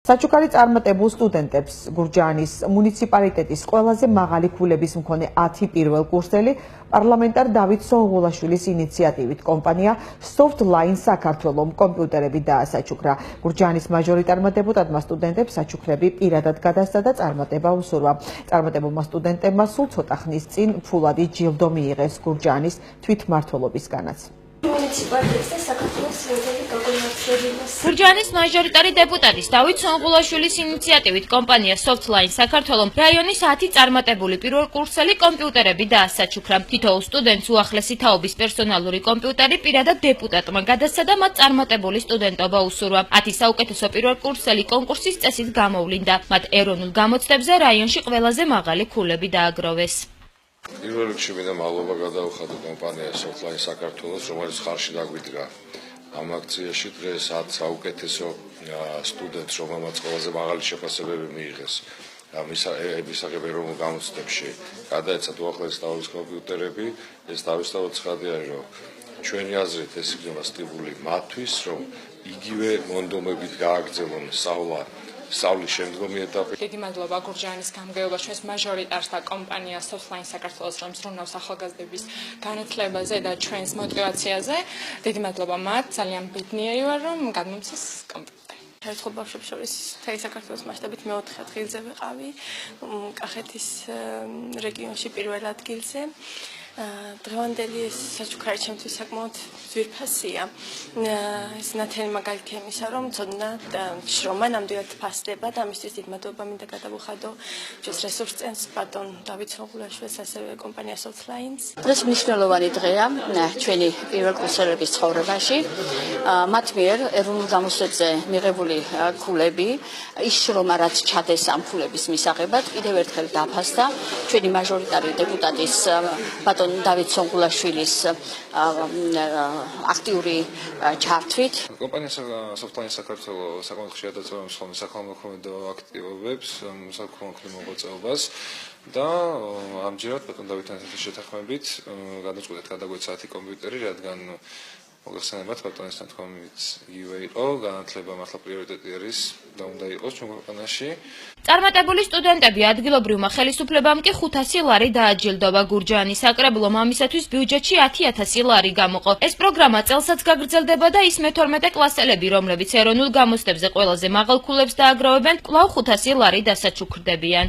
საჩუქარი წარმატებულ სტუდენტებს გურჯაანის მუნიციპალიტეტის ყველაზე მაღალი ქულების მქონე 10 პირველ კურსელი პარლამენტარ დავით სონღულაშვილის ინიციატივით კომპანია Softline საქართველოს კომპიუტერები დაასაჩუქრა. გურჯაანის მაჟორიტარმა დეპუტატმა სტუდენტებს საჩუქრები პირადად გადასცა და წარმატება უსურვა. წარმატებულმა სტუდენტებმა სულ ცოტა ხნის წინ ფულადი ჯილდო მიიღეს გურჯაანის თვითმმართველობისგანაც. გურჯაანის მაჟორიტარი დეპუტატის დავით სონღულაშვილის ინიციატივით კომპანია Softline საქართველოს რაიონის 10 წარმატებული პირველ კურსელი კომპიუტერები დაასაჩუქრა. თითოეულ სტუდენტს უახლესი თაობის პერსონალური კომპიუტერი პირადად დეპუტატმა გადასცა და მათ წარმატებული სტუდენტობა უსურვა. 10 საუკეთესო პირველ კურსელი კონკურსის წესით გამოვლინდა. მათ ეროვნულ გამოცდებზე რაიონში ყველაზე მაღალი ქულები დააგროვეს. პირველ რიგში მინდა მადლობა გადაუხადო კომპანია Softline საქართველოს, რომელიც ხარში დაგვიდგა ამ აქციაში. დღეს 10 საუკეთესო სტუდენტს, რომელმაც ყველაზე მაღალი შეფასებები მიიღეს მისაღებ ეროვნულ გამოცდებში, გადაეცათ უახლესი თაობის კომპიუტერები. ეს თავისთავად ცხადია, რომ ჩვენი აზრით ეს იქნება სტიმული მათთვის, რომ იგივე მონდომებით გააგრძელონ სწავლის შემდგომი ეტაპი. დიდი მადლობა გურჯაანის გამგეობას ჩვენს მაჟორიტარს და კომპანია Softline საქართველოს, რომ ზრუნავს ახალგაზრდების განათლებაზე და ჩვენს мотивაციაზე. დიდი მადლობა მათ, ძალიან ბედნიერი ვარ, რომ გადმომცეს კომპიუტერი. ერთხელ ბავშვებს შორის მთელი საქართველოს მასშტაბით მე-4 ადგილზე ვიყავი, კახეთის რეგიონში პირველ ადგილზე. დღევანდელი საჩუქარი ჩემთვის საკმაოდ ძვირფასია. ეს ნათელი მაგალითია იმისა, რომ ცოდნად შრომა ნამდვილად ფასდება და ამისთვის დიდ მადლობა მინდა გადავუხადო ჩვენს რესურს წენს ბატონ დავით სონღულაშვილს, ასევე კომპანია Softline-ს. დღეს მნიშვნელოვანი დღეა ჩვენი პირველ კურსელების ცხოვრებაში. მათ მიერ ეროვნულ გამოცდებზე მიღებული ქულები, ის შრომა რაც ჩადეს ამ ქულების მისაღებად, კიდევ ერთხელ დაფასდა ჩვენი მაჟორიტარი დეპუტატის ბატონ დავით სონღულაშვილის აქტიური ჩართვით. კომპანია Softline საქართველოს საკმაოდ ხშირად აწარმოებს ხოლმე საქველმოქმედო აქტივობებს, საქველმოქმედო მოღვაწეობას და ამჯერად ბატონ დავითთან შეთანხმებით გადაწყვეტეთ გადაგვეცა 10 კომპიუტერი, რადგან მოგხსენებათ ბატონისთან თქვენით იგივე იყო, განათლება მართლა პრიორიტეტი არის და უნდა იყოს ჩვენ ქვეყანაში. წარმატებული სტუდენტები ადგილობრივმა ხელისუფლებამ კი 500 ლარი დააჯილდოვა. გურჯაანის საკრებულომ ამისათვის ბიუჯეტში 10,000 ლარი გამოყო. ეს პროგრამა წელსაც გაგრძელდება და ის მე-12 კლასელები, რომლებიც ეროვნულ გამოცდებზე ყველაზე მაღალ ქულებს დააგროვებენ, კვლავ 500 ლარი დასაჩუქრდებიან.